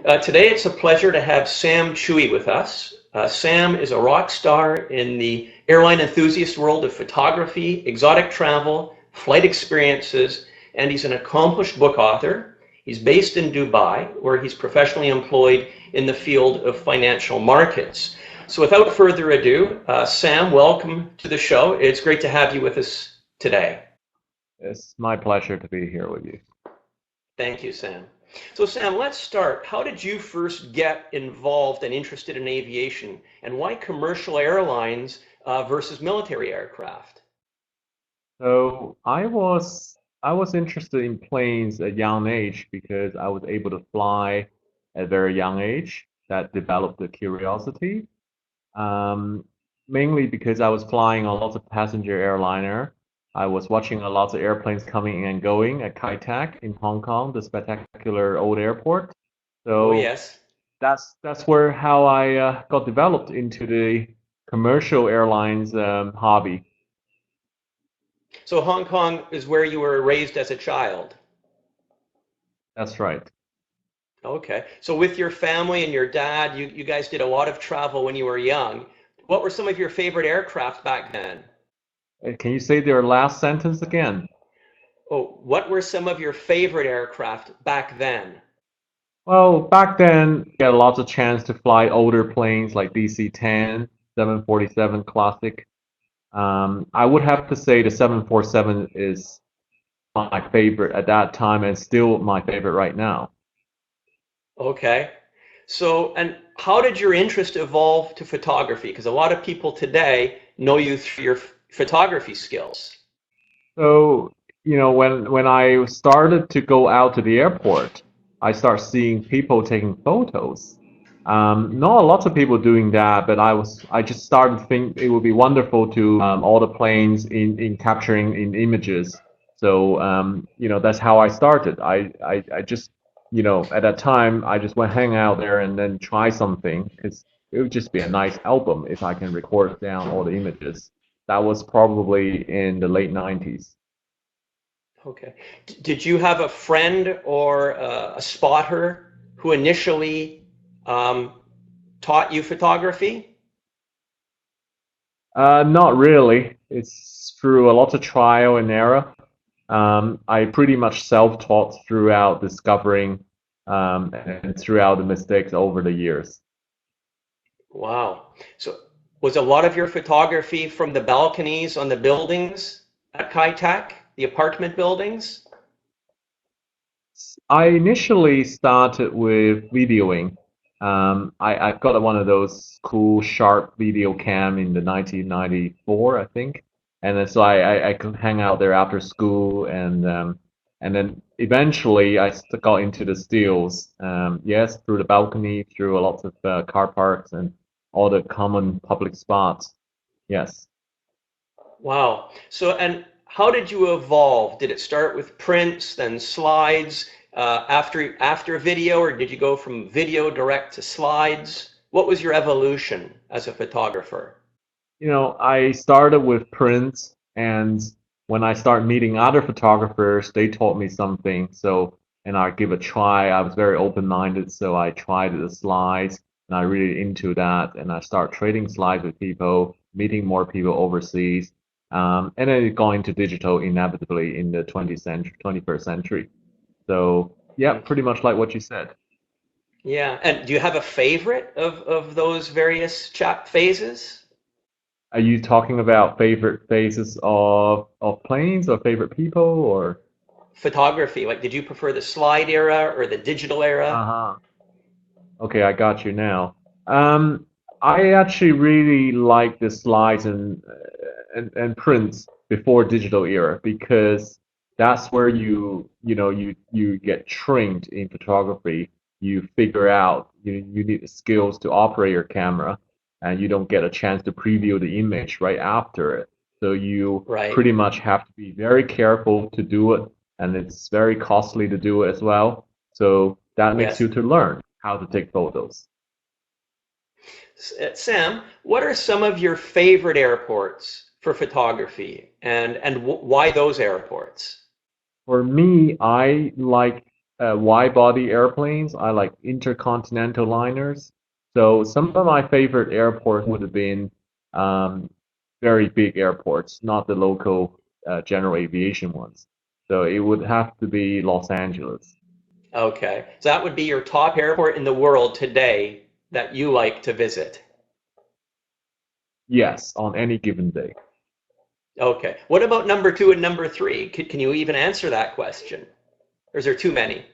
Today it's a pleasure to have Sam Chui with us. Sam is a rock star in the airline enthusiast world of photography, exotic travel, flight experiences, and he's an accomplished book author. He's based in Dubai, where he's professionally employed in the field of financial markets. So without further ado, Sam, welcome to the show. It's great to have you with us today. It's my pleasure to be here with you. Thank you, Sam. So Sam, let's start. How did you first get involved and interested in aviation, and why commercial airlines versus military aircraft? So I was interested in planes at a young age because I was able to fly at a very young age. That developed the curiosity. Um, Mainly because I was flying on lots of passenger airliner. I was watching a lot of airplanes coming and going at Kai Tak in Hong Kong, the spectacular old airport. Oh, So yes. that's where how I got developed into the commercial airlines hobby. So Hong Kong is where you were raised as a child. That's right. Okay. So with your family and your dad, you guys did a lot of travel when you were young. What were some of your favorite aircraft back then? Can you say their last sentence again? Oh, what were some of your favorite aircraft back then? Well, back then, you had lots of chance to fly older planes like DC-10, 747 Classic. I would have to say the 747 is my favorite at that time and still my favorite right now. Okay. So, and how did your interest evolve to photography? Because a lot of people today know you through your photography skills. So, when I started to go out to the airport, I start seeing people taking photos. Not a lot of people doing that, but I just started to think it would be wonderful to all the planes in capturing in images. So, that's how I started. I just, at that time, I just went hang out there and then try something because it would just be a nice album if I can record down all the images. That was probably in the late 90s. Okay. Did you have a friend or a spotter who initially um, taught you photography? Not really. It's through a lot of trial and error. I pretty much self-taught throughout discovering and throughout the mistakes over the years. Wow. So was a lot of your photography from the balconies on the buildings at Kai Tak, the apartment buildings? I initially started with videoing. I've got one of those cool Sharp video cam in the 1994, I think, and then so I could hang out there after school, and then eventually got into the stills. Yes, through the balcony, through a lot of car parks and all the common public spots. Yes. Wow. So, and how did you evolve? Did it start with prints, then slides, after video, or did you go from video direct to slides? What was your evolution as a photographer? I started with prints, and when I started meeting other photographers, they taught me something. So, and I give a try. I was very open-minded, so I tried the slides, and I really into that, and I start trading slides with people, meeting more people overseas, and then going to digital inevitably in the 20th century, 21st century. So, yeah, Hmm. pretty much like what you said. Yeah. And do you have a favorite of those various chap phases? Are you talking about favorite phases of planes or favorite people or? Photography, like did you prefer the slide era or the digital era? Uh-huh. Okay, I got you now. Um, I actually really like the slides and prints before digital era because that's where you get trained in photography. You figure out you need the skills to operate your camera, and you don't get a chance to preview the image right after it. So you Right. pretty much have to be very careful to do it, and it's very costly to do it as well. So that makes Yes. you to learn how to take photos. Sam, what are some of your favorite airports for photography, and why those airports? For me, I like wide-body airplanes. I like intercontinental liners. So some of my favorite airports would have been um, very big airports, not the local general aviation ones. So it would have to be Los Angeles. Okay. So that would be your top airport in the world today that you like to visit. Yes, on any given day. Okay. What about number two and number three? Can you even answer that question? Or is there too many?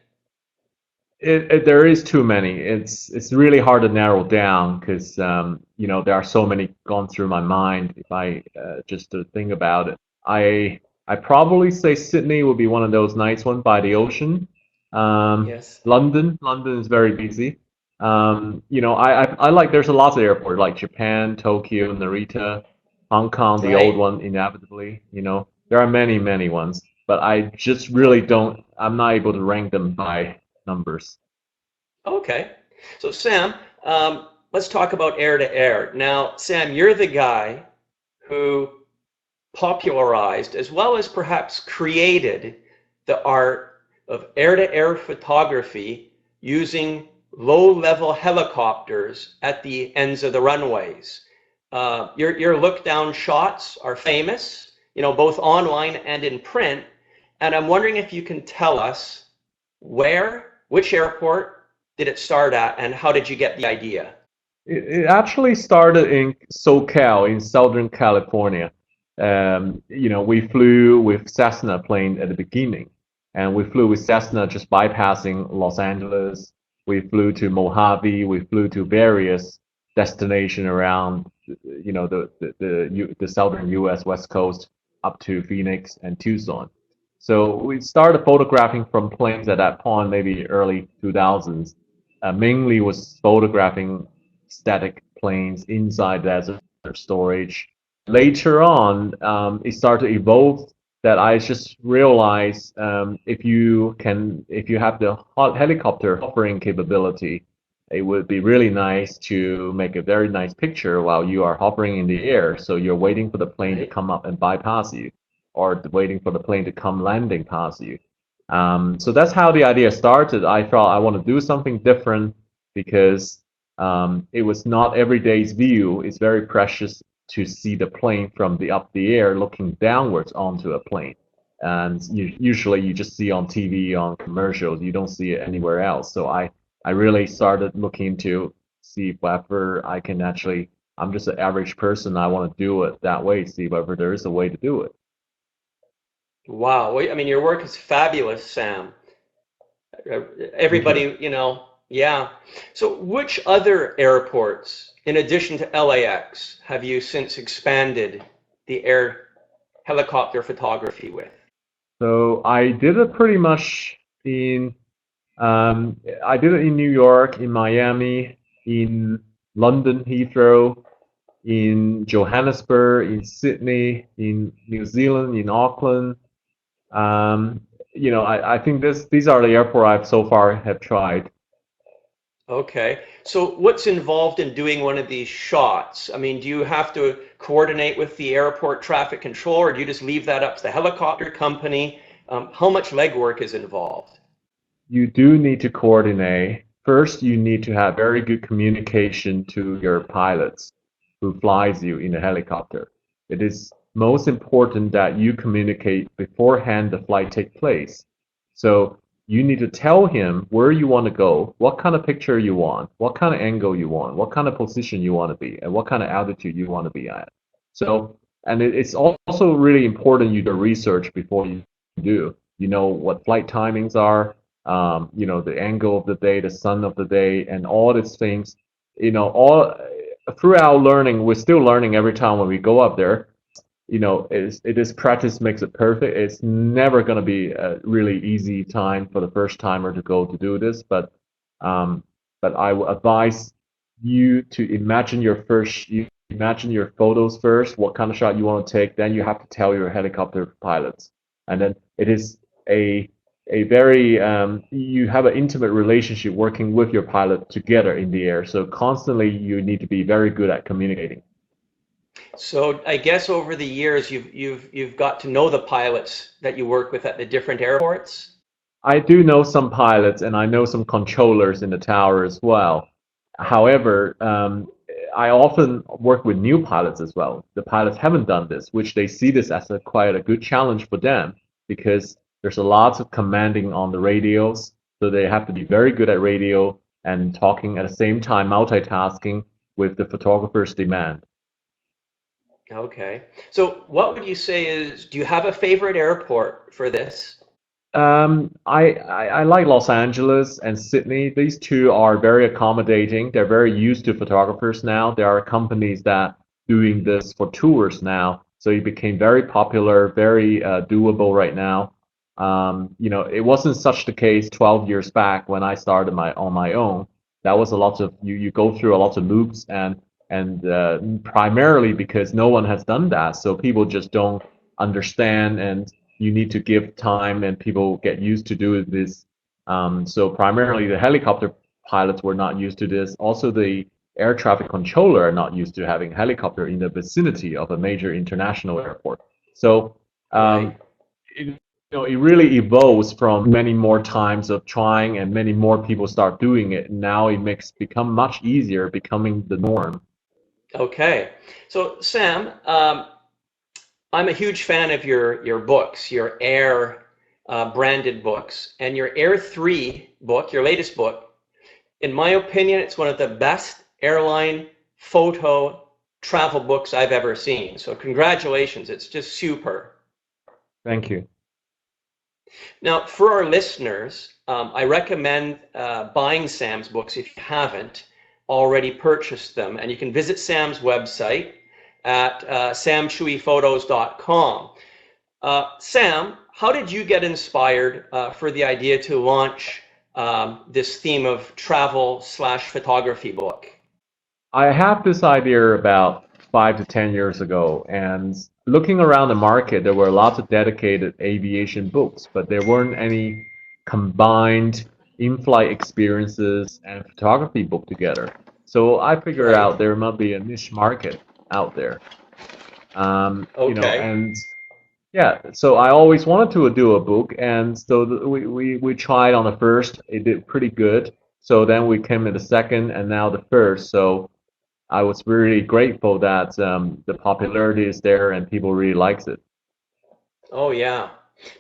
There is too many. It's really hard to narrow down because there are so many gone through my mind. If I just to think about it, I probably say Sydney would be one of those nice ones by the ocean. Yes. London is very busy. I like there's a lot of airports like Japan, Tokyo, Narita, Hong Kong, the old Right. one inevitably. There are many ones, but I just really don't. I'm not able to rank them by numbers. Okay. So Sam, let's talk about air to air. Now, Sam, you're the guy who popularized as well as perhaps created the art of air-to-air photography using low-level helicopters at the ends of the runways. Your look-down shots are famous, both online and in print. And I'm wondering if you can tell us which airport did it start at, and how did you get the idea? It actually started in SoCal in Southern California. We flew with Cessna plane at the beginning, and we flew with Cessna just bypassing Los Angeles. We flew to Mojave. We flew to various destinations around, the southern U.S. West Coast up to Phoenix and Tucson. So we started photographing from planes at that point, maybe early 2000s. Mainly was photographing static planes inside desert storage. Later on, it started to evolve that I just realized if you have the helicopter hovering capability, it would be really nice to make a very nice picture while you are hovering in the air. So you're waiting for the plane to Right? come up and bypass you, or waiting for the plane to come landing past you. So that's how the idea started. I thought I want to do something different because it was not every day's view. It's very precious to see the plane from the air looking downwards onto a plane. And usually you just see on TV, on commercials, you don't see it anywhere else. So I really started looking to see whether I can actually, I'm just an average person, I want to do it that way, see whether there is a way to do it. Wow. Well, I mean, your work is fabulous, Sam. Thank you. Everybody, yeah. So which other airports, in addition to LAX, have you since expanded the air helicopter photography with? So I did it pretty much I did it in New York, in Miami, in London Heathrow, in Johannesburg, in Sydney, in New Zealand, in Auckland. Um, I think these are the airport I've so far have tried. Okay. So what's involved in doing one of these shots? I mean, do you have to coordinate with the airport traffic control, or do you just leave that up to the helicopter company? How much legwork is involved? You do need to coordinate. First, you need to have very good communication to your pilots who flies you in a helicopter. It is most important that you communicate beforehand the flight take place. So you need to tell him where you want to go, what kind of picture you want, what kind of angle you want, what kind of position you want to be, and what kind of altitude you want to be at. So, and it's also really important you do research before you do. You know what flight timings are, the angle of the day, the sun of the day, and all these things. All throughout learning, we're still learning every time when we go up there. It is practice makes it perfect. It's never going to be a really easy time for the first timer to go to do this, um, but I would advise you to imagine your photos first, what kind of shot you want to take. Then you have to tell your helicopter pilots, and then it is a a very you have an intimate relationship working with your pilot together in the air. So constantly you need to be very good at communicating. So I guess over the years you've got to know the pilots that you work with at the different airports. I do know some pilots and I know some controllers in the tower as well. However, I often work with new pilots as well. The pilots haven't done this, which they see this as quite a good challenge for them because there's a lot of commanding on the radios, so they have to be very good at radio and talking at the same time, multitasking with the photographer's demand. Okay. So what would you say is, do you have a favorite airport for this? I like Los Angeles and Sydney. These two are very accommodating. They're very used to photographers now. There are companies that doing this for tours now, so it became very popular, very doable right now. It wasn't such the case 12 years back when I started on my own. That was a lot of you go through a lot of loops and primarily because no one has done that, so people just don't understand and you need to give time and people get used to doing this. So primarily the helicopter pilots were not used to this. Also the air traffic controller are not used to having helicopter in the vicinity of a major international airport. So Right. it really evolves from many more times of trying and many more people start doing it. Now it makes become much easier, becoming the norm. Okay. So Sam, I'm a huge fan of your books, your Air branded books, and your Air 3 book, your latest book. In my opinion, it's one of the best airline photo travel books I've ever seen. So congratulations, it's just super. Thank you. Now, for our listeners, I recommend buying Sam's books if you haven't already purchased them. And you can visit Sam's website at samchuiphotos.com. Sam, how did you get inspired for the idea to launch this theme of travel slash photography book? I have this idea about 5 to 10 years ago, and looking around the market, there were lots of dedicated aviation books, but there weren't any combined in-flight experiences and photography book together. So I figured Right. out there might be a niche market out there. Okay. And yeah, so I always wanted to do a book, and so we tried on the first, it did pretty good. So then we came in the second, and now the first. So I was really grateful that the popularity is there and people really likes it. Oh, yeah.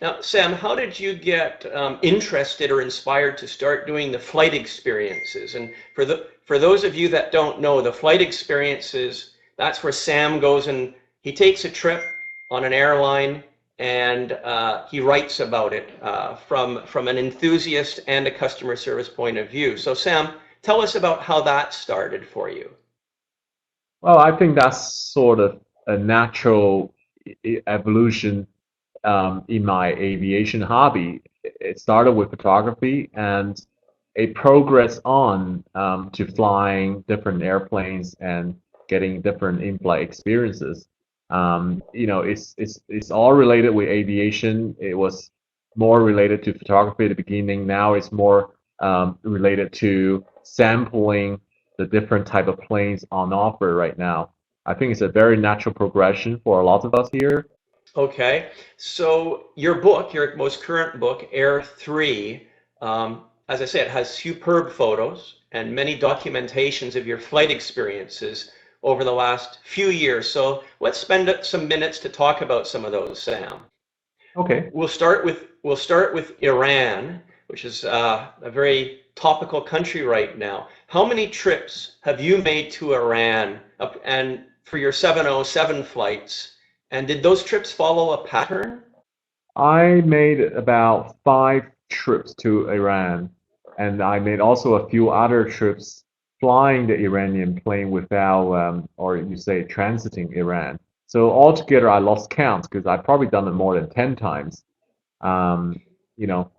Now, Sam, how did you get interested or inspired to start doing the flight experiences? And for those of you that don't know, the flight experiences, that's where Sam goes and he takes a trip on an airline and he writes about it from an enthusiast and a customer service point of view. So, Sam, tell us about how that started for you. Well, I think that's sort of a natural evolution in my aviation hobby. It started with photography and it progressed on to flying different airplanes and getting different in-flight experiences. It's all related with aviation. It was more related to photography at the beginning. Now it's more related to sampling the different type of planes on offer right now. I think it's a very natural progression for a lot of us here. Okay, so your book, your most current book, Air 3, as I said, has superb photos and many documentations of your flight experiences over the last few years. So let's spend some minutes to talk about some of those, Sam. Okay. We'll start with Iran, which is a very topical country right now. How many trips have you made to Iran and for your 707 flights? And did those trips follow a pattern? I made about 5 trips to Iran, and I made also a few other trips flying the Iranian plane without, or you say, transiting Iran. So altogether, I lost count because I've probably done it more than 10 times. Um, you know,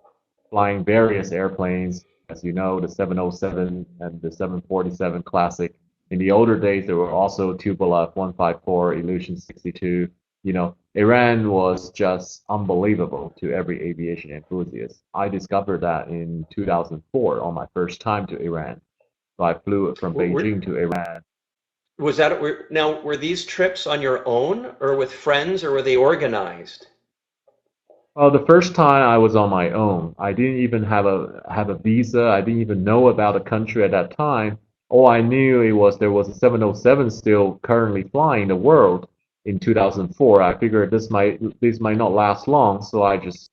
flying various airplanes, as you know, the 707 and the 747 Classic. In the older days, there were also Tupolev 154, Illusion 62. Iran was just unbelievable to every aviation enthusiast. I discovered that in 2004 on my first time to Iran. So I flew from Were, Beijing to Iran. were these trips on your own or with friends or were they organized? Well, the first time I was on my own. I didn't even have a visa. I didn't even know about the country at that time. All I knew it was there was a 707 still currently flying the world in 2004. I figured this might not last long, so I just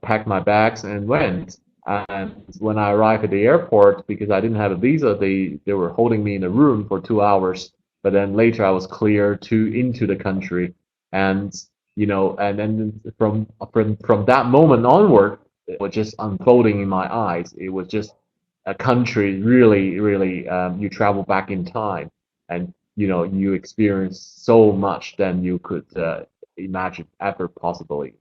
packed my bags and went. And when I arrived at the airport, because I didn't have a visa, they were holding me in a room for 2 hours. But then later I was cleared to into the country, and and then from that moment onward, it was just unfolding in my eyes. It was just a country really, really. You travel back in time, and you experience so much than you could imagine ever possibly.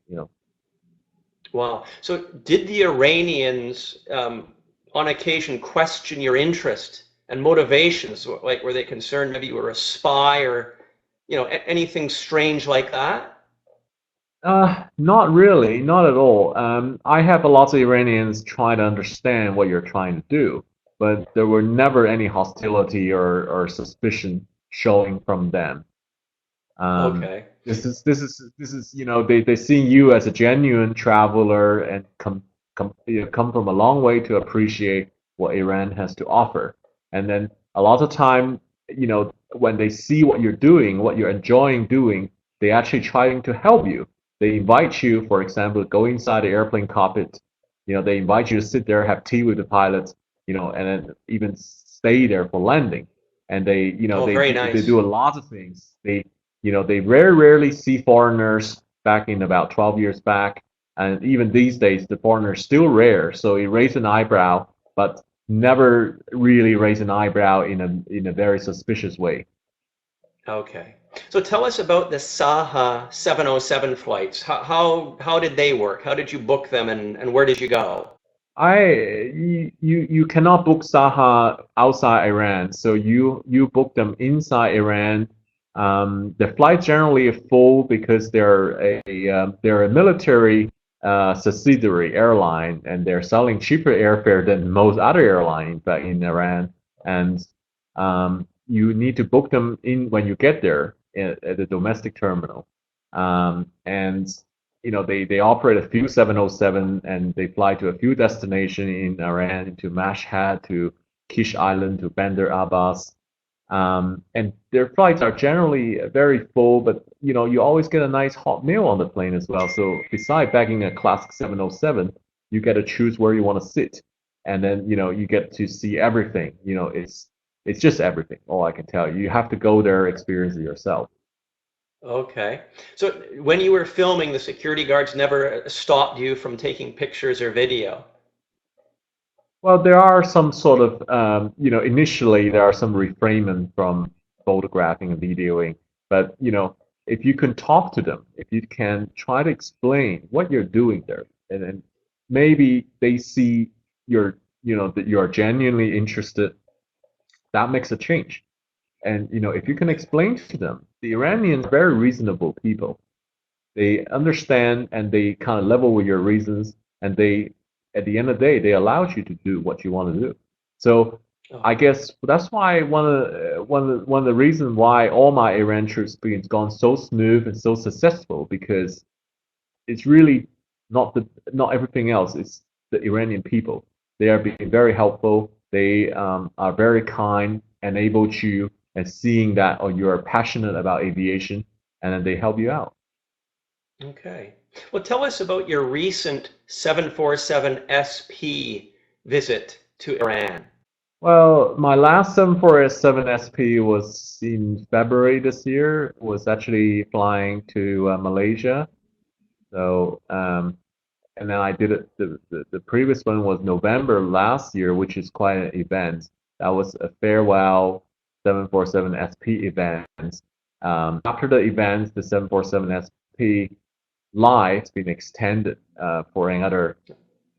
Wow. So did the Iranians on occasion question your interest and motivations? Like, were they concerned maybe you were a spy or, anything strange like that? Not really, not at all. I have a lot of Iranians try to understand what you're trying to do, but there were never any hostility or suspicion showing from them. Um, Okay. this is they see you as a genuine traveler and come from a long way to appreciate what Iran has to offer. And then a lot of time, when they see what you're doing, what you're enjoying doing, they actually trying to help you. They invite you, for example, go inside the airplane cockpit. They invite you to sit there, have tea with the pilots, and then even stay there for landing. And Oh, they very they nice. do a lot of things. They very rarely see foreigners back in about 12 years back. And even these days, the foreigners still rare. So it raised an eyebrow, but never really raise an eyebrow in a very suspicious way. Okay. So tell us about the Saha 707 flights. How did they work? How did you book them and where did you go? You cannot book Saha outside Iran, so you book them inside Iran. The flights generally are full because they're a military subsidiary airline, and they're selling cheaper airfare than most other airlines, in fact, in Iran. And you need to book them in when you get there at the domestic terminal. And they operate a few 707 and they fly to a few destinations in Iran, to Mashhad, to Kish Island, to Bandar Abbas. And their flights are generally very full, but you always get a nice hot meal on the plane as well. So beside bagging a classic 707, you get to choose where you want to sit, and then you get to see everything. It's just everything. All I can tell you. You have to go there, experience it yourself. Okay. So when you were filming, the security guards never stopped you from taking pictures or video. Well, there are some sort of, initially there are some refrainment from photographing and videoing, but if you can talk to them, if you can try to explain what you're doing there, and then maybe they see that you are genuinely interested, that makes a change. And if you can explain to them, the Iranians are very reasonable people. They understand and they kind of level with your reasons, and at the end of the day, they allowed you to do what you want to do. So I Okay. guess that's why one of the reasons why all my Iran trip experience gone so smooth and so successful, because it's really not everything else. It's the Iranian people. They are being very helpful. They are very kind and able to and seeing that you're passionate about aviation, and then they help you out. Okay. Well, tell us about your recent 747 SP visit to Iran. Well, my last 747 SP was in February this year. Was actually flying to Malaysia. So, and then I did it. The previous one was November last year, which is quite an event. That was a farewell 747 SP event. After the event, the 747 SP life's been extended for another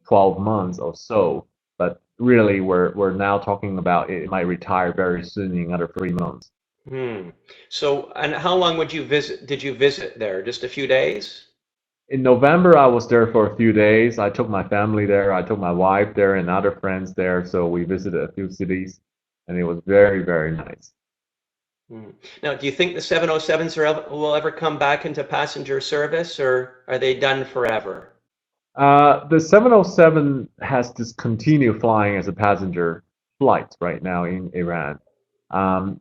12 months or so. But really, we're now talking about it might retire very soon in another 3 months. Hmm. So, and how long did you visit there? Just a few days? In November, I was there for a few days. I took my family there. I took my wife there and other friends there. So we visited a few cities, and it was very, very nice. Hmm. Now, do you think the 707s will ever come back into passenger service, or are they done forever? The 707 has discontinued flying as a passenger flight right now in Iran.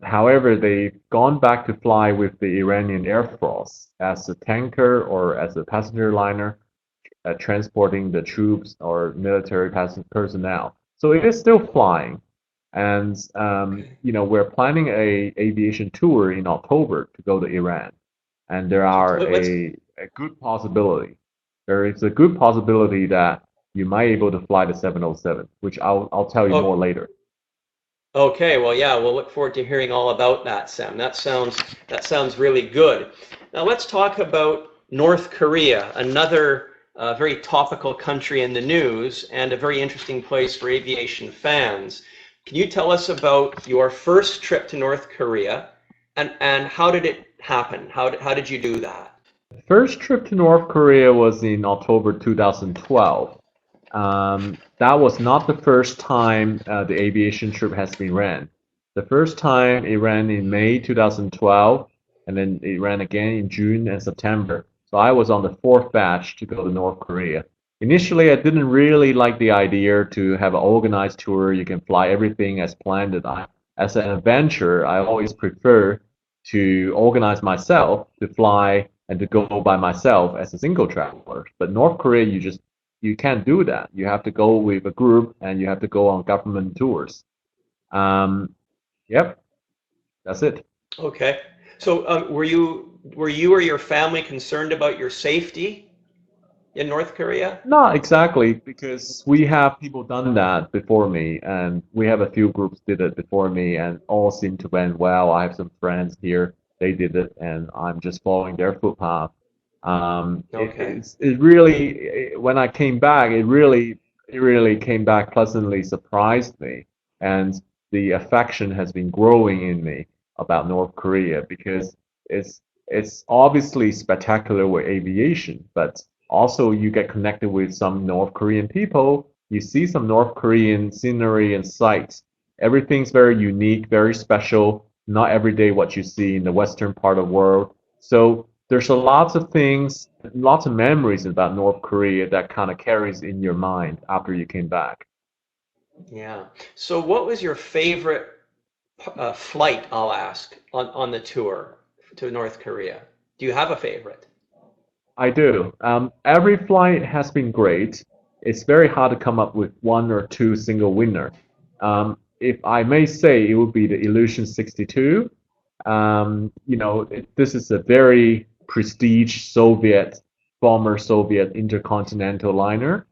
However, they've gone back to fly with the Iranian Air Force as a tanker or as a passenger liner transporting the troops or military personnel. So it is still flying. And Okay. we're planning a aviation tour in October to go to Iran, and there are What's a good possibility. There is a good possibility that you might be able to fly the 707, which I'll tell you more oh, later. okay? Well, yeah, we'll look forward to hearing all about that, Sam. That sounds really good. Now, let's talk about North Korea, another very topical country in the news and a very interesting place for aviation fans. Can you tell us about your first trip to North Korea and how did it happen? How did you do that? The first trip to North Korea was in October 2012. That was not the first time the aviation trip has been ran. The first time it ran in May 2012, and then it ran again in June and September. So I was on the fourth batch to go to North Korea. Initially, I didn't really like the idea to have an organized tour. You can fly everything as planned. As an adventurer, I always prefer to organize myself to fly and to go by myself as a single traveler. But North Korea, you can't do that. You have to go with a group and you have to go on government tours. Um, yep, that's it. Okay. So, were you or your family concerned about your safety in North Korea? Not exactly, because we have people done that before me, and we have a few groups did it before me, and all seemed to went well. I have some friends here, they did it, and I'm just following their footpath. Okay. It really, when I came back, it really came back pleasantly surprised me, and the affection has been growing in me about North Korea because it's obviously spectacular with aviation, but also you get connected with some North Korean people. You see some North Korean scenery and sights. Everything's very unique, very special. Not every day what you see in the western part of the world. So there's a lots of things, lots of memories about North Korea that kind of carries in your mind after you came back. Yeah. So, what was your favorite flight, I'll ask, on the tour to North Korea? Do you have a favorite? I do. Every flight has been great. It's very hard to come up with one or two single winner. If I may say, it would be the Illusion 62. This is a very prestige former Soviet intercontinental liner,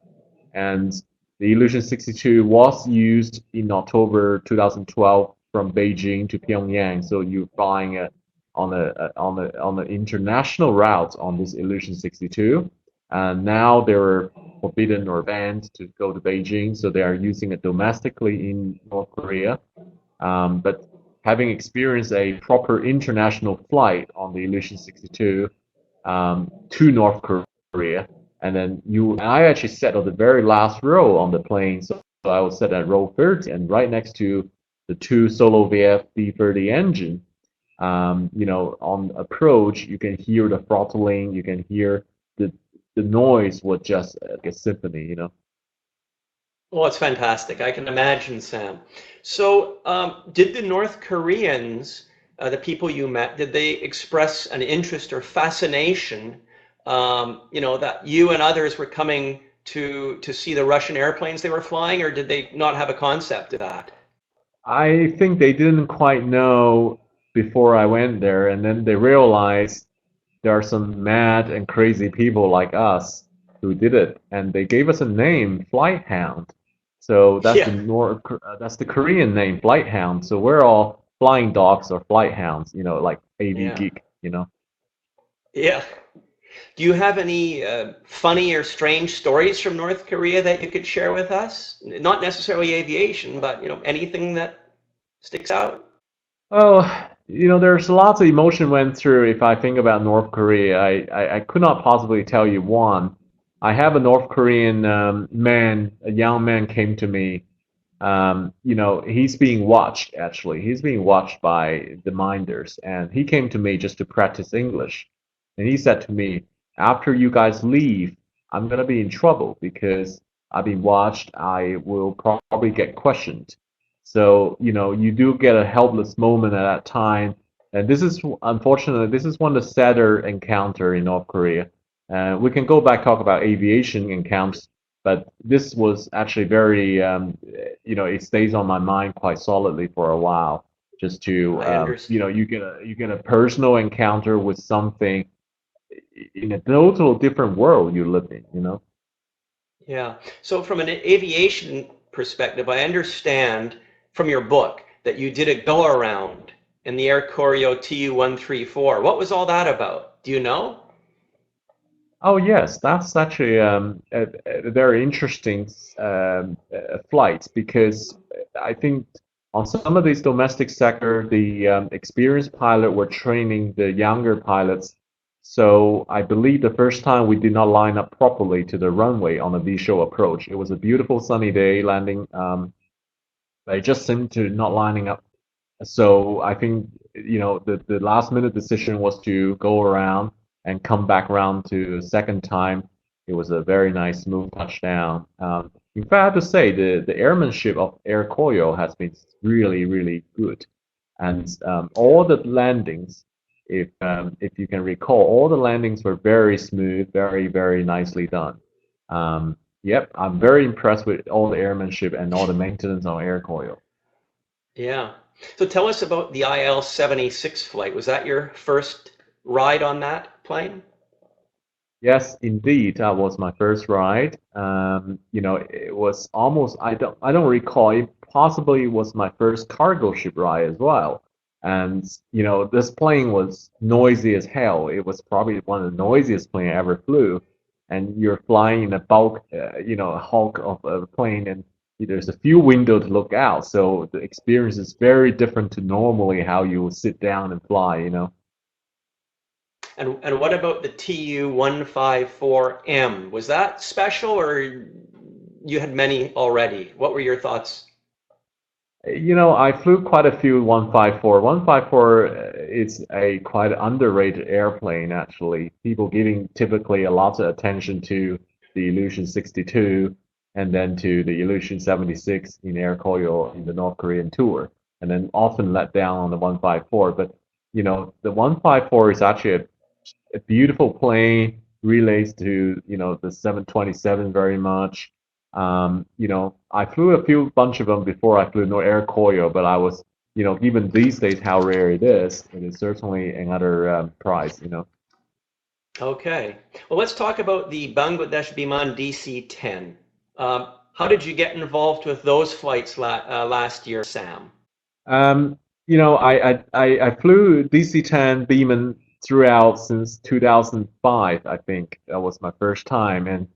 and the Illusion 62 was used in October 2012 from Beijing to Pyongyang. So you're flying on an international route on this Illusion 62, and now they're forbidden or banned to go to Beijing. So they are using it domestically in North Korea. But having experienced a proper international flight on the Illusion 62 to North Korea, and then I actually sat on the very last row on the plane, so I was sat at row 30, and right next to the two solo VF B30 engine. On approach, you can hear the throttling, you can hear the the noise was just like a symphony. Well, it's fantastic. I can imagine, Sam. So, did the North Koreans, the people you met, did they express an interest or fascination, that you and others were coming to see the Russian airplanes they were flying, or did they not have a concept of that? I think they didn't quite know before I went there, and then they realized there are some mad and crazy people like us who did it, and they gave us a name, Flight Hound. So Yeah, that's the Korean name, Flight Hound. So we're all flying dogs or flight hounds, like AV yeah, geek. yeah. Do you have any funny or strange stories from North Korea that you could share with us? Not necessarily aviation, but anything that sticks out? Oh, there's lots of emotion went through if I think about North Korea. I could not possibly tell you one. I have a North Korean man, a young man came to me he's being watched actually. He's being watched by the minders, and he came to me just to practice English. And he said to me, after you guys leave, I'm gonna be in trouble because I've been watched. I will probably get questioned. So, you do get a helpless moment at that time. And this is, unfortunately, this is one of the sadder encounter in North Korea. We can go back talk about aviation encounters, but this was actually very, it stays on my mind quite solidly for a while. Just to, I understand. you get a personal encounter with something in a total different world you live in. Yeah. So from an aviation perspective, I understand from your book that you did a go around in the Air Koryo TU-134. What was all that about? Do you know? Oh yes, that's actually a very interesting flight because I think on some of these domestic sector, the experienced pilot were training the younger pilots. So I believe the first time we did not line up properly to the runway on a visual approach. It was a beautiful sunny day landing. They just seemed to not lining up. So I think the last minute decision was to go around and come back around to the second time. It was a very nice smooth touchdown. In fact, I have to say the airmanship of Air Koryo has been really really good, and all the landings, if you can recall, all the landings were very smooth, very very nicely done. Yep, I'm very impressed with all the airmanship and all the maintenance on Air Koryo. Yeah. So tell us about the IL-76 flight. Was that your first ride on that plane? Yes, indeed, that was my first ride. It was almost I don't recall. It possibly was my first cargo ship ride as well. And this plane was noisy as hell. It was probably one of the noisiest plane I ever flew. And you're flying in a bulk, a hulk of a plane, and there's a few windows to look out. So the experience is very different to normally how you would sit down and fly. And what about the TU-154M? Was that special or you had many already? What were your thoughts? I flew quite a few 154. 154 is a quite underrated airplane, actually. People giving typically a lot of attention to the Illusion 62 and then to the Illusion 76 in Air Koryo in the North Korean tour, and then often let down on the 154. But, the 154 is actually a beautiful plane, relates to, the 727 very much. I flew a few bunch of them before I flew no Air Koryo, but I was, given these days how rare it is certainly another prize. Okay. Well, let's talk about the Bangladesh Biman DC-10. How did you get involved with those flights last year, Sam? I flew DC-10 Beeman throughout since 2005, I think. That was my first time. And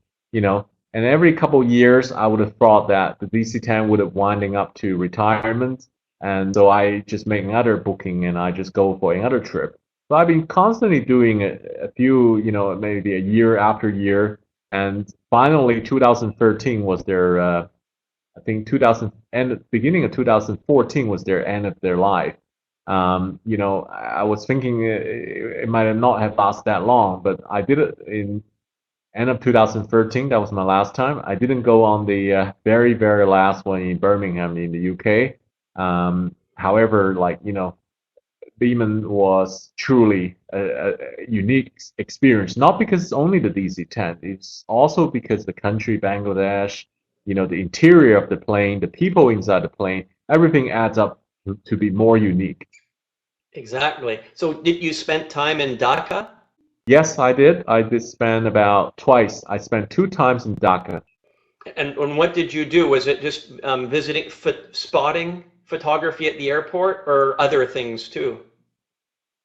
every couple years, I would have thought that the DC-10 would have winding up to retirement. And so I just make another booking and I just go for another trip. So I've been constantly doing a few, maybe a year after year. And finally, 2013 was their I think 2000 and beginning of 2014 was their end of their life. I was thinking it might have not have lasted that long, but I did it in end of 2013. That was my last time. I didn't go on the very very last one in Birmingham in the UK. However, Beeman was truly a unique experience, not because it's only the DC-10, it's also because the country, Bangladesh, the interior of the plane, the people inside the plane, everything adds up to be more unique. Exactly. So did you spend time in Dhaka? Yes, I did. I did spend about twice. I spent two times in Dhaka. And what did you do? Was it just visiting, spotting photography at the airport or other things too?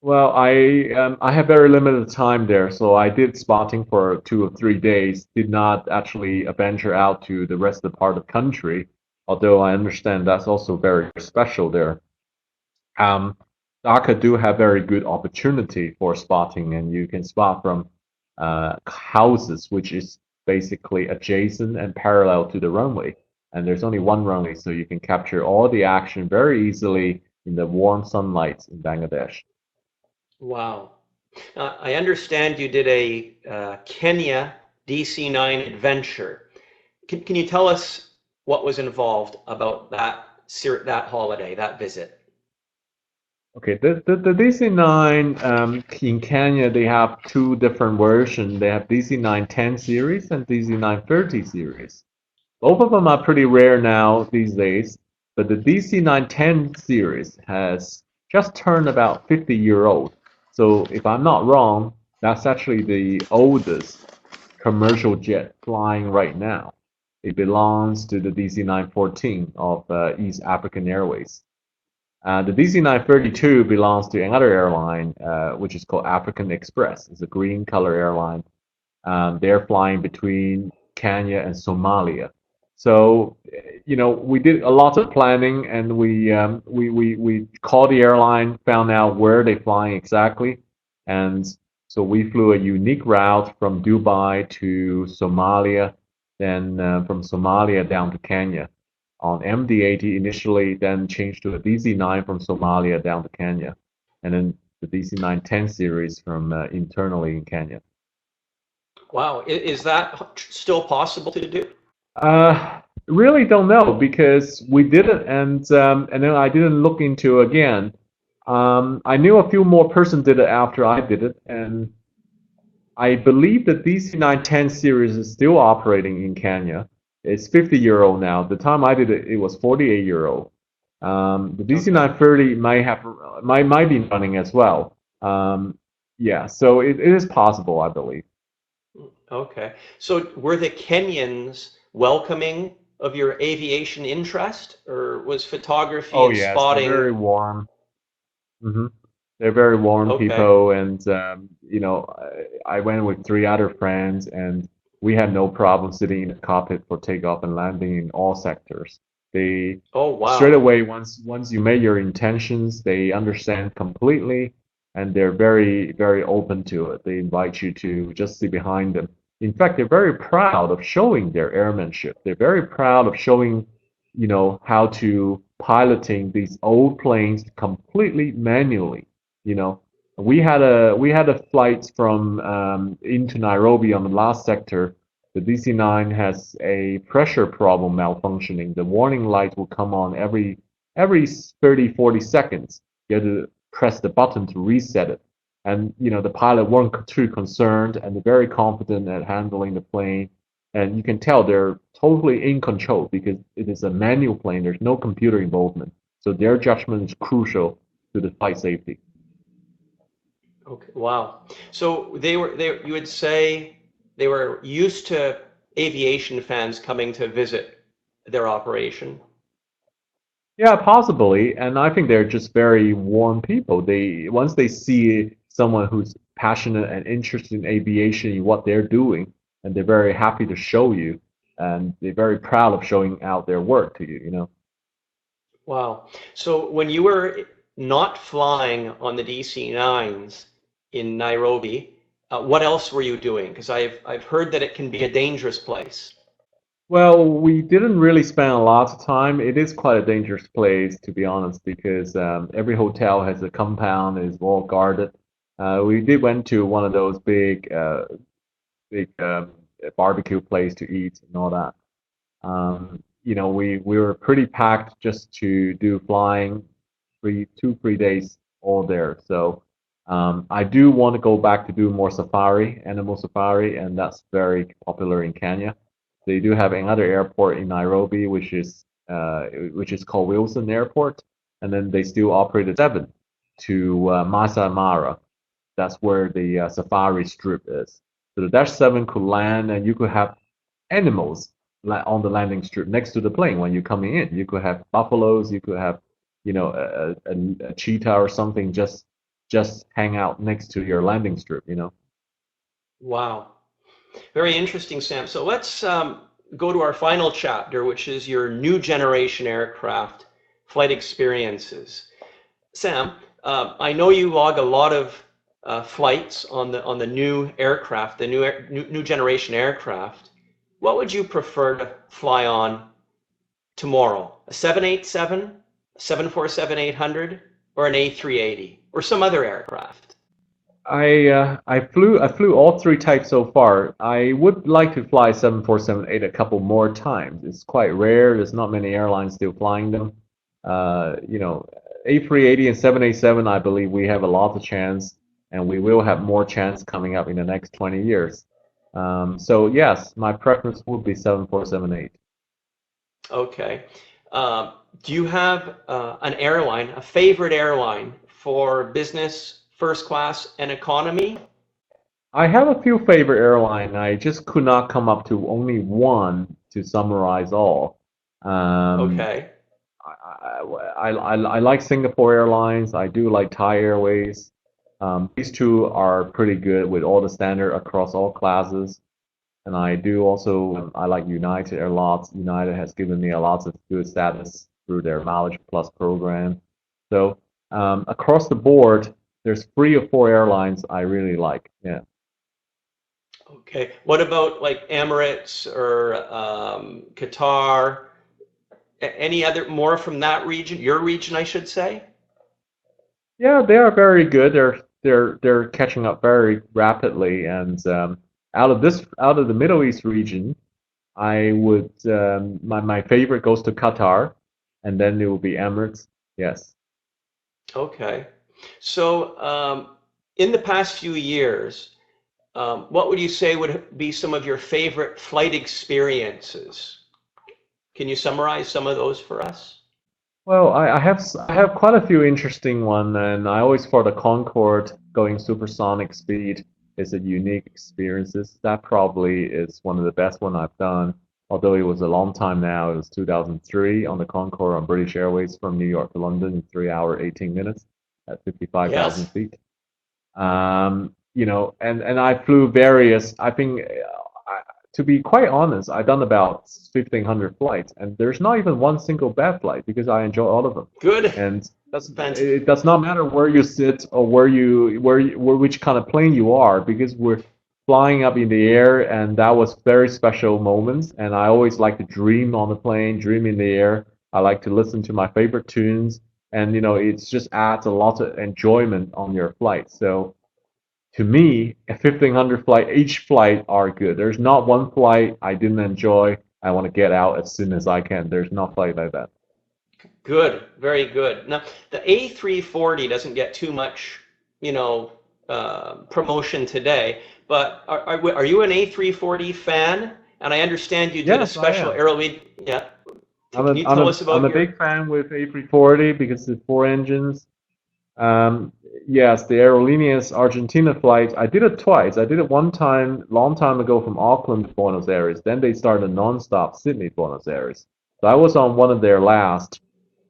Well, I have very limited time there, so I did spotting for 2 or 3 days. Did not actually venture out to the rest of the part of the country, although I understand that's also very special there. Um, Dhaka do have very good opportunity for spotting, and you can spot from houses, which is basically adjacent and parallel to the runway. and there's only one runway, so you can capture all the action very easily in the warm sunlight in Bangladesh. Wow. I understand you did a Kenya DC-9 adventure. Can you tell us what was involved about that holiday, that visit? Okay, the DC-9 in Kenya, they have two different versions. They have DC-9 10 series and DC-9 30 series. Both of them are pretty rare now these days, but the DC-9 10 series has just turned about 50-year-old. So if I'm not wrong, that's actually the oldest commercial jet flying right now. It belongs to the DC-914 of East African Airways. The DC-932 belongs to another airline, which is called African Express. It's a green color airline. They're flying between Kenya and Somalia. So, we did a lot of planning, and we called the airline, found out where they're flying exactly, and so we flew a unique route from Dubai to Somalia, then from Somalia down to Kenya on MD-80 initially, then changed to a DC-9 from Somalia down to Kenya, and then the DC-9 10 series from internally in Kenya. Wow, is that still possible to do? Really don't know because we did it, and then I didn't look into it again. I knew a few more person did it after I did it, and I believe the DC-910 series is still operating in Kenya. It's 50-year-old now. The time I did it, it was 48-year-old. The DC-930 might be running as well. Yeah, so it is possible, I believe. Okay. So were the Kenyans welcoming of your aviation interest, or was photography and Yes, spotting? they're very warm. hmm They're very warm Okay. people, and I went with three other friends, and we had no problem sitting in the cockpit for takeoff and landing in all sectors. They Oh, wow. straight away once you make your intentions, they understand completely, and they're very very open to it. They invite you to just sit behind them. In fact, they're very proud of showing their airmanship. They're very proud of showing, how to piloting these old planes completely manually. You know, we had a flight from into Nairobi on the last sector. The DC-9 has a pressure problem malfunctioning. The warning light will come on every 30, 40 seconds. You have to press the button to reset it. And the pilot weren't too concerned, and they're very confident at handling the plane. And you can tell they're totally in control because it is a manual plane. There's no computer involvement. So their judgment is crucial to the flight safety. Okay. Wow. So you would say they were used to aviation fans coming to visit their operation? Yeah, possibly. And I think they're just very warm people. Once they see someone who's passionate and interested in aviation in what they're doing, and they're very happy to show you, and they're very proud of showing out their work to you. Wow. So when you were not flying on the DC-9s in Nairobi, what else were you doing? Because I've heard that it can be a dangerous place. Well, we didn't really spend a lot of time. It is quite a dangerous place, to be honest, because every hotel has a compound, is well guarded. We did went to one of those big barbecue place to eat and all that. We were pretty packed just to do flying, 3 days all there. So I do want to go back to do more safari, animal safari, and that's very popular in Kenya. They do have another airport in Nairobi, which is called Wilson Airport, and then they still operate a 7 to Masai Mara. That's where the safari strip is. So the Dash 7 could land, and you could have animals on the landing strip next to the plane when you're coming in. You could have buffaloes, you could have, a cheetah or something just hang out next to your landing strip. Wow. Very interesting, Sam. So let's go to our final chapter, which is your new generation aircraft flight experiences. Sam, I know you log a lot of flights on the new aircraft, the new generation aircraft. What would you prefer to fly on tomorrow? A 787, a 747-800, or an A380, or some other aircraft? I flew all three types so far. I would like to fly 747-8 a couple more times. It's quite rare. There's not many airlines still flying them. You know, A380 and 787, I believe we have a lot of chance, and we will have more chance coming up in the next 20 years. So yes, my preference would be 747-8. Okay. Do you have an airline, a favorite airline for business, first class, and economy? I have a few favorite airline. I just could not come up to only one to summarize all. Um, Okay. I like Singapore Airlines. I do like Thai Airways. These two are pretty good with all the standard across all classes. And I do also I like United a lot. United has given me a lot of good status through their Mileage Plus program. So across the board, there's 3 or 4 airlines I really like. Yeah. Okay. What about like Emirates or Qatar? Any other more from that region? Your region, I should say. Yeah, they are very good. They're catching up very rapidly, and out of the Middle East region, I would my favorite goes to Qatar, and then it will be Emirates. Yes. Okay. So, in the past few years, what would you say would be some of your favorite flight experiences? Can you summarize some of those for us? Well, I have quite a few interesting one, and I always thought the Concorde going supersonic speed is a unique experiences. That probably is one of the best one I've done. Although it was a long time now, it was 2003 on the Concorde on British Airways from New York to London in 3 hour 18 minutes at 55,000 Yes. feet. You know, and I flew various. I think, to be quite honest, I've done about 1,500 flights, and there's not even one single bad flight because I enjoy all of them. Good. And Fantastic. it does not matter where you sit or which kind of plane you are, because we're flying up in the air, and that was very special moments. And I always like to dream on the plane, dream in the air. I like to listen to my favorite tunes, and you know, it just adds a lot of enjoyment on your flight. So to me, a 1,500 flight, each flight are good. There's not one flight I didn't enjoy. I want to get out as soon as I can. There's no flight like that. Good. Very good. Now, the A340 doesn't get too much, you know, promotion today, but are you an A340 fan? And I understand you did a Yes, I special am. aero lead. Yeah. Can you tell us I'm about a your? big fan with A340 because it's 4 engines. Um, yes, the Aerolíneas Argentina flight. I did it twice. I did it one time, long time ago from Auckland to Buenos Aires. Then they started non-stop Sydney to Buenos Aires. So I was on one of their last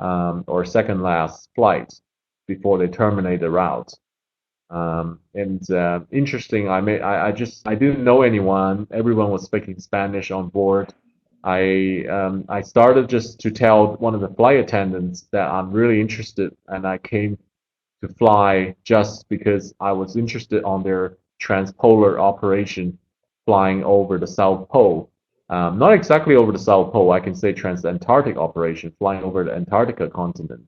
or second last flights before they terminate the route. And interesting, I didn't know anyone. Everyone was speaking Spanish on board. I started just to tell one of the flight attendants that I'm really interested, and I came to fly just because I was interested on their transpolar operation flying over the South Pole. Not exactly over the South Pole, I can say trans-Antarctic operation flying over the Antarctica continent.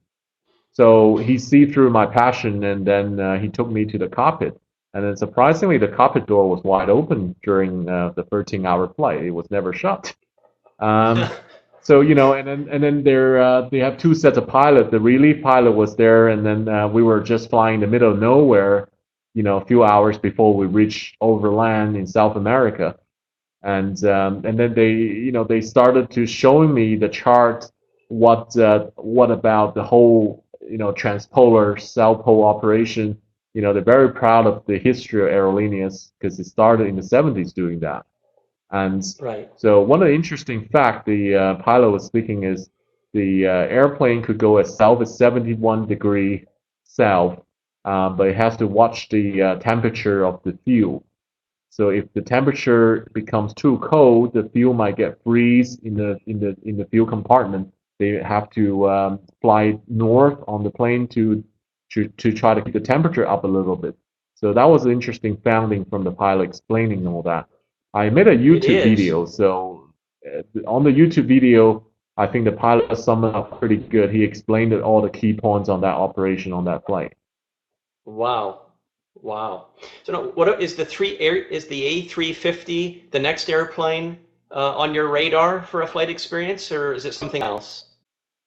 So he see through my passion, and then he took me to the cockpit. And then surprisingly, the cockpit door was wide open during the 13-hour flight. It was never shut. Um, so you know, and then they have 2 sets of pilot. The relief pilot was there, and then we were just flying in the middle of nowhere, you know, a few hours before we reached overland in South America. And then they started to showing me the chart, what about the whole, you know, transpolar South Pole operation. You know, they're very proud of the history of Aerolíneas because it started in the 70s doing that. And Right. so one of the interesting fact the pilot was speaking is the airplane could go as south as 71 degree south, but it has to watch the temperature of the fuel. So if the temperature becomes too cold, the fuel might get freeze in the fuel compartment. They have to fly north on the plane to try to keep the temperature up a little bit. So that was an interesting founding from the pilot explaining all that. I made a It YouTube is. video, so on the YouTube video, I think the pilot summed it up pretty good. He explained all the key points on that operation on that flight. Wow. Wow. So now, what is is the A350 the next airplane on your radar for a flight experience, or is it something else?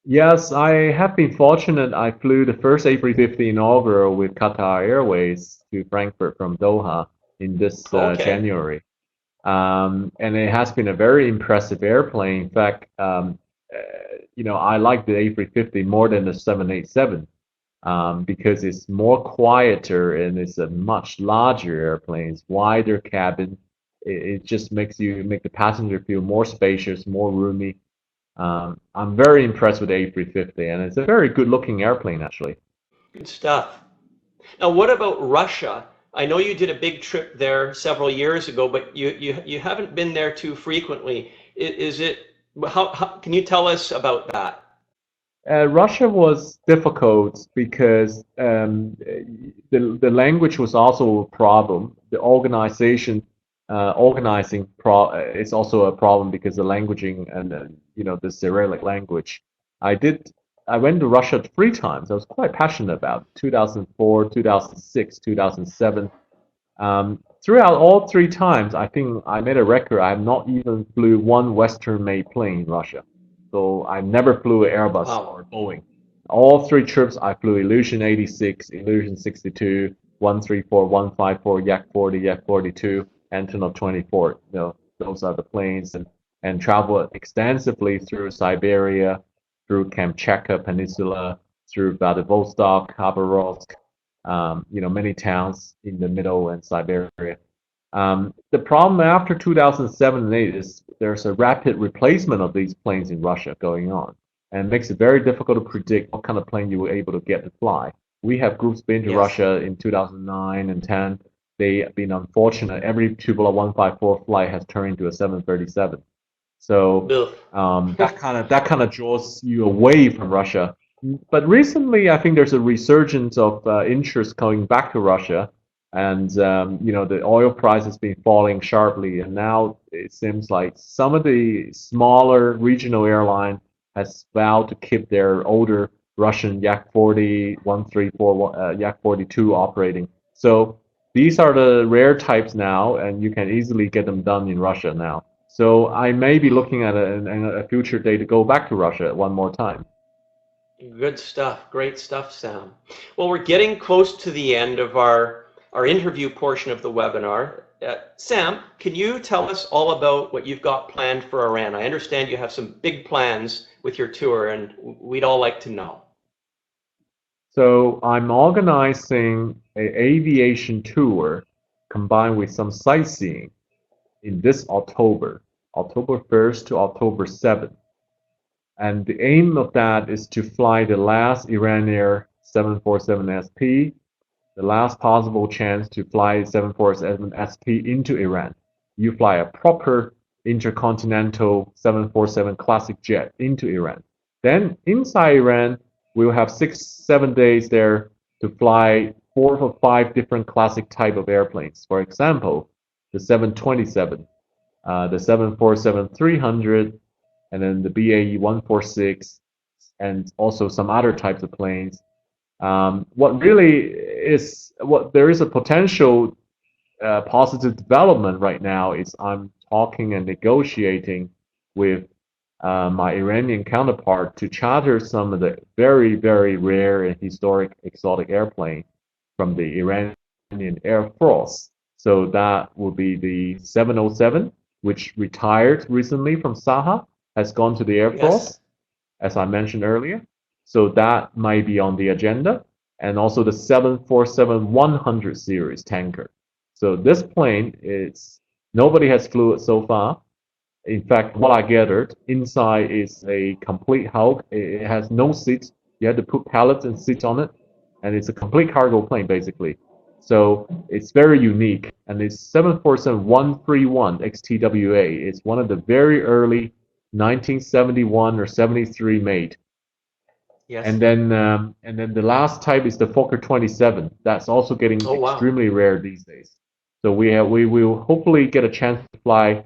Yes, I have been fortunate. I flew the first A350 inaugural with Qatar Airways to Frankfurt from Doha in this Okay. January. And it has been a very impressive airplane. In fact, I like the A350 more than the 787 because it's more quieter and it's a much larger airplane. It's wider cabin. It just make the passenger feel more spacious, more roomy. I'm very impressed with the A350, and it's a very good-looking airplane, actually. Good stuff. Now, what about Russia? I know you did a big trip there several years ago, but you haven't been there too frequently. Is it how can you tell us about that? Russia was difficult because the language was also a problem. The organizing is also a problem because the languaging and the Cyrillic language. I did. I went to Russia 3 times. I was quite passionate about it. 2004, 2006, 2007. Throughout all 3 times, I think I made a record. I have not even flew one Western-made plane in Russia. So I never flew an Airbus Wow. or Boeing. All 3 trips I flew Illusion 86, Illusion 62, 134, 154, Yak 40, Yak 42, Antonov 24. Those are the planes and traveled extensively through Siberia, through Kamchatka Peninsula, through Vladivostok, Khabarovsk, many towns in the middle and Siberia. The problem after 2007 and 8 is there's a rapid replacement of these planes in Russia going on, and it makes it very difficult to predict what kind of plane you were able to get to fly. We have groups been to Yes. Russia in 2009 and 10. They have been unfortunate. Every Tupolev 154 flight has turned into a 737. So Ugh. that kind of draws you away from Russia. But recently, I think there's a resurgence of interest coming back to Russia, and the oil price has been falling sharply, and now it seems like some of the smaller regional airline has vowed to keep their older Russian Yak 40, 134, Yak 42 operating. So these are the rare types now, and you can easily get them done in Russia now. So I may be looking at a future day to go back to Russia one more time. Good stuff. Great stuff, Sam. Well, we're getting close to the end of our interview portion of the webinar. Sam, can you tell us all about what you've got planned for Iran? I understand you have some big plans with your tour, and we'd all like to know. So I'm organizing an aviation tour combined with some sightseeing in this October, October 1st to October 7th. And the aim of that is to fly the last Iran Air 747 SP, the last possible chance to fly 747 SP into Iran. You fly a proper intercontinental 747 classic jet into Iran. Then inside Iran, we'll have 6, 7 days there to fly 4 or 5 different classic type of airplanes. For example, the 727, the 747-300, and then the BAE 146, and also some other types of planes. What there is a potential positive development right now is I'm talking and negotiating with my Iranian counterpart to charter some of the very, very rare and historic exotic airplane from the Iranian Air Force. So that will be the 707, which retired recently from Saha, has gone to the Air Yes. Force, as I mentioned earlier. So that might be on the agenda. And also the 747-100 series tanker. So this plane is nobody has flew it so far. In fact, what I gathered, inside is a complete hulk. It has no seats. You have to put pallets and seats on it, and it's a complete cargo plane basically. So it's very unique, and it's 747-131 XTWA. It's one of the very early 1971 or 73 made. Yes. And then the last type is the Fokker 27. That's also getting Oh, wow. extremely rare these days. So we will hopefully get a chance to fly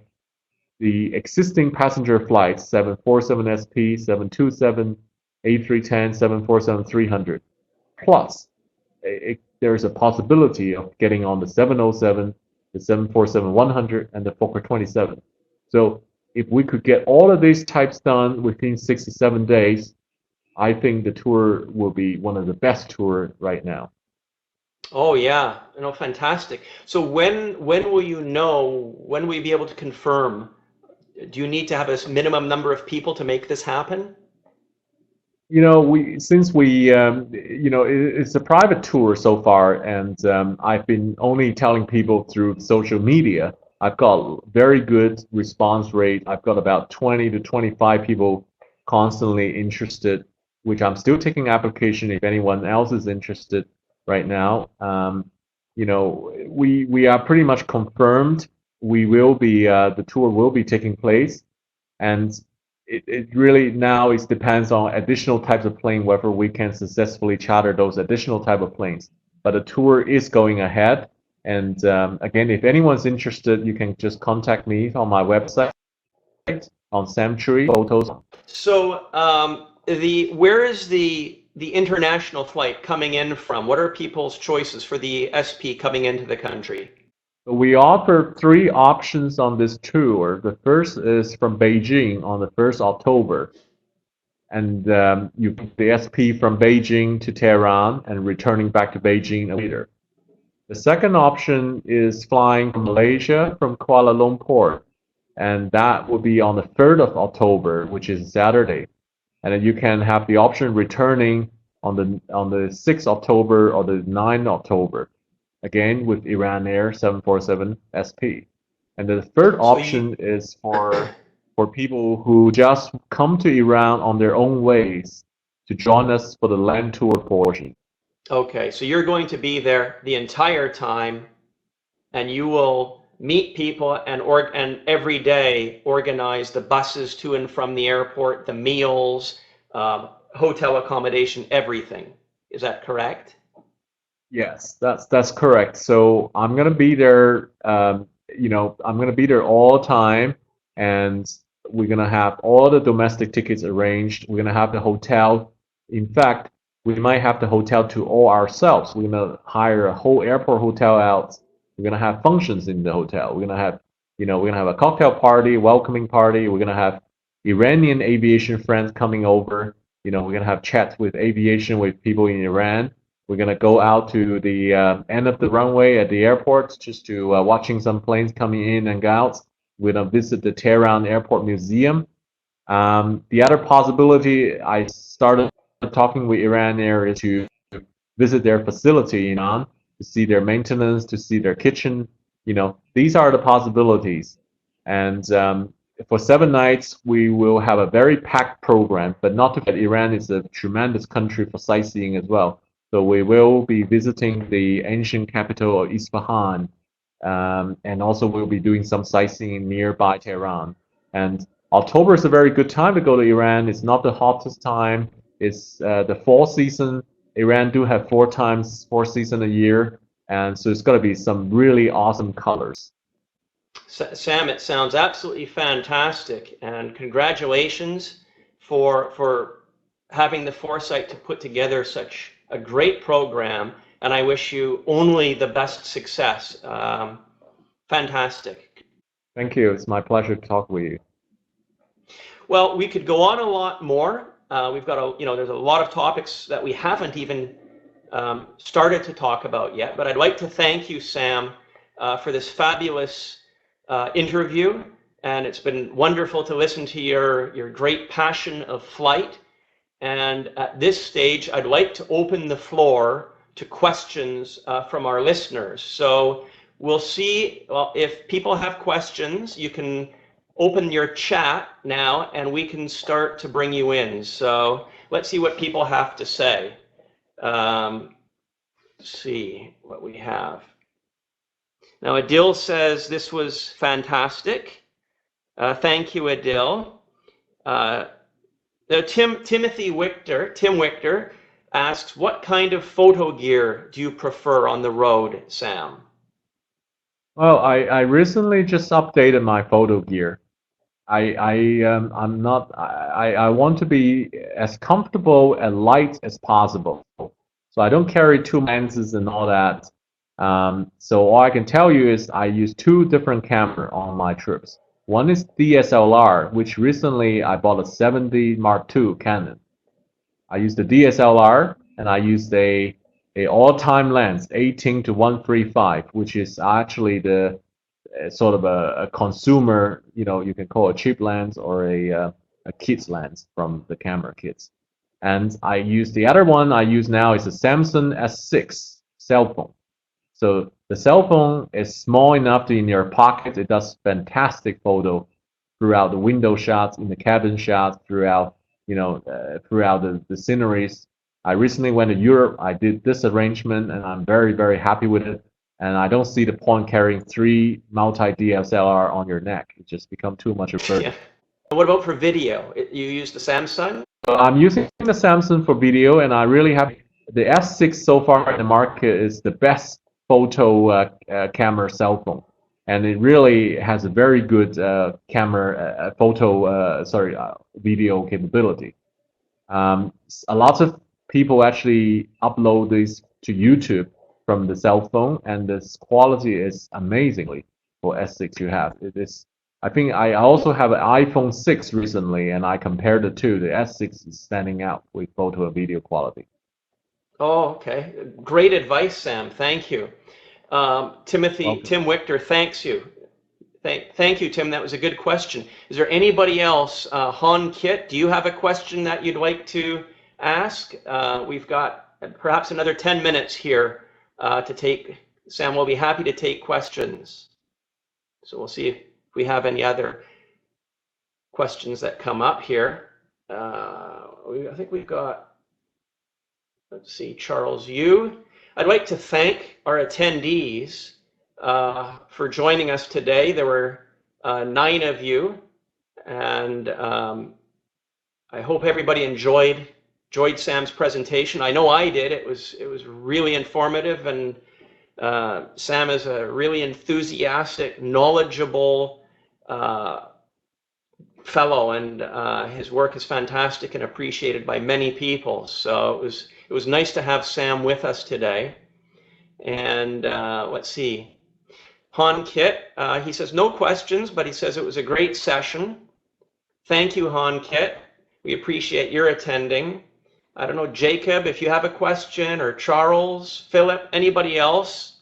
the existing passenger flights, 747 SP, 727, A310, 747 300. Plus, there's a possibility of getting on the 707, the 747 100, and the Fokker 27. So if we could get all of these types done within 6 to 7 days, I think the tour will be one of the best tours right now. Oh yeah, fantastic. So when will you know? When will you be able to confirm? Do you need to have a minimum number of people to make this happen? It's a private tour so far, and I've been only telling people through social media. I've got very good response rate. I've got about 20 to 25 people constantly interested, which I'm still taking application if anyone else is interested right now. We are pretty much confirmed. The tour will be taking place, and it really now depends on additional types of plane, whether we can successfully charter those additional type of planes. But the tour is going ahead. And again, if anyone's interested, you can just contact me on my website on Sam Chui Photos. So where is the international flight coming in from? What are people's choices for the SP coming into the country? We offer 3 options on this tour. The first is from Beijing on the 1st October. And you book the SP from Beijing to Tehran and returning back to Beijing later. The second option is flying from Malaysia from Kuala Lumpur. And that will be on the 3rd of October, which is Saturday. And then you can have the option returning on the 6th October or the 9th October. Again, with Iran Air 747 SP. And the third option is for people who just come to Iran on their own ways to join us for the land tour portion. Okay, so you're going to be there the entire time, and you will meet people and every day organize the buses to and from the airport, the meals, hotel accommodation, everything. Is that correct? Yes, that's correct. So I'm gonna be there. I'm gonna be there all the time, and we're gonna have all the domestic tickets arranged. We're gonna have the hotel. In fact, we might have the hotel to all ourselves. We're gonna hire a whole airport hotel out. We're gonna have functions in the hotel. We're gonna have a cocktail party, welcoming party. We're gonna have Iranian aviation friends coming over. We're gonna have chats with aviation with people in Iran. We're going to go out to the end of the runway at the airport just to watching some planes coming in and out. We're going to visit the Tehran Airport Museum. The other possibility, I started talking with Iran Air, is to visit their facility in Iran, to see their maintenance, to see their kitchen. These are the possibilities. And for 7 nights, we will have a very packed program, but not to forget Iran is a tremendous country for sightseeing as well. So we will be visiting the ancient capital of Isfahan, and also we'll be doing some sightseeing nearby Tehran. And October is a very good time to go to Iran. It's not the hottest time. It's the fall season. Iran do have 4 seasons a year, and so it's going to be some really awesome colors. Sam, it sounds absolutely fantastic, and congratulations for having the foresight to put together such a great program, and I wish you only the best success. Fantastic. Thank you. It's my pleasure to talk with you. Well, we could go on a lot more. We've got there's a lot of topics that we haven't even started to talk about yet, but I'd like to thank you, Sam, for this fabulous interview, and it's been wonderful to listen to your great passion of flight. And at this stage, I'd like to open the floor to questions from our listeners. So we'll see if people have questions. You can open your chat now, and we can start to bring you in. So let's see what people have to say. Let's see what we have. Now, Adil says this was fantastic. Thank you, Adil. Tim Wichter asks, what kind of photo gear do you prefer on the road, Sam? Well, I recently just updated my photo gear. I'm not. I want to be as comfortable and light as possible. So I don't carry two lenses and all that. So all I can tell you is I use two different cameras on my trips. One is DSLR, which recently I bought a 70 Mark II Canon. I use the DSLR and I use a all-time lens 18 to 135, which is actually the sort of a consumer, you can call it a cheap lens or a kid's lens from the camera kits. And I use the other one I use now is a Samsung S6 cell phone. So the cell phone is small enough to in your pocket. It does fantastic photo throughout the window shots, in the cabin shots, throughout the sceneries. I recently went to Europe. I did this arrangement, and I'm very, very happy with it. And I don't see the point carrying three multi DSLR on your neck. It just becomes too much of a burden. Yeah. What about for video? You use the Samsung? So I'm using the Samsung for video, and I really have the S6 so far in the market is the best photo camera cell phone, and it really has a very good video capability. A lot of people actually upload these to YouTube from the cell phone, and this quality is amazingly for S6 you have. It is. I think I also have an iPhone 6 recently, and I compared the two. The S6 is standing out with photo and video quality. Oh, okay. Great advice, Sam. Thank you. Tim Wichter, thanks you. Thank you, Tim. That was a good question. Is there anybody else? Han Kit, do you have a question that you'd like to ask? We've got perhaps another 10 minutes here to take. Sam will be happy to take questions. So we'll see if we have any other questions that come up here. I think we've got, let's see, Charles Yu. I'd like to thank our attendees for joining us today. There were 9 of you, and I hope everybody enjoyed Sam's presentation. I know I did. It was really informative, and Sam is a really enthusiastic, knowledgeable fellow, and his work is fantastic and appreciated by many people. So it was nice to have Sam with us today. And let's see, Han Kit, he says no questions, but he says it was a great session. Thank you, Han Kit. We appreciate your attending. I don't know, Jacob, if you have a question, or Charles, Philip, anybody else?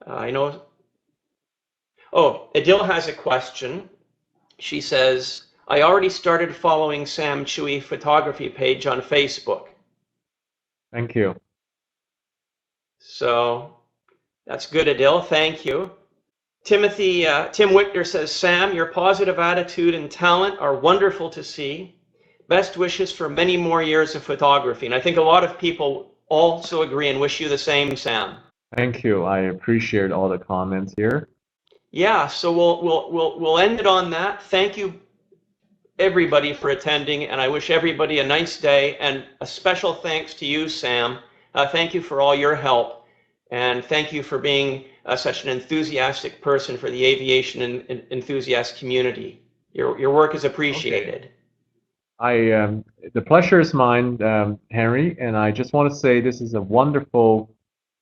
I know. Oh, Adil has a question. She says, I already started following Sam Chui photography page on Facebook. Thank you. So that's good, Adil. Thank you. Tim Wichter says, Sam, your positive attitude and talent are wonderful to see. Best wishes for many more years of photography. And I think a lot of people also agree and wish you the same, Sam. Thank you. I appreciate all the comments here. Yeah, so we'll end it on that. Thank you, everybody, for attending, and I wish everybody a nice day, and a special thanks to you, Sam. Thank you for all your help, and thank you for being such an enthusiastic person for the aviation and enthusiast community. Your work is appreciated. Okay. The pleasure is mine, Henry, and I just want to say this is a wonderful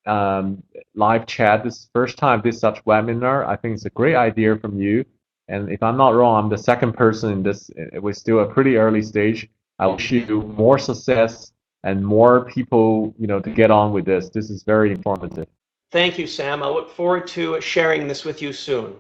live chat. This is the first time this such webinar. I think it's a great idea from you. And if I'm not wrong, I'm the second person in this. We're still a pretty early stage. I wish you more success and more people, to get on with this. This is very informative. Thank you, Sam. I look forward to sharing this with you soon.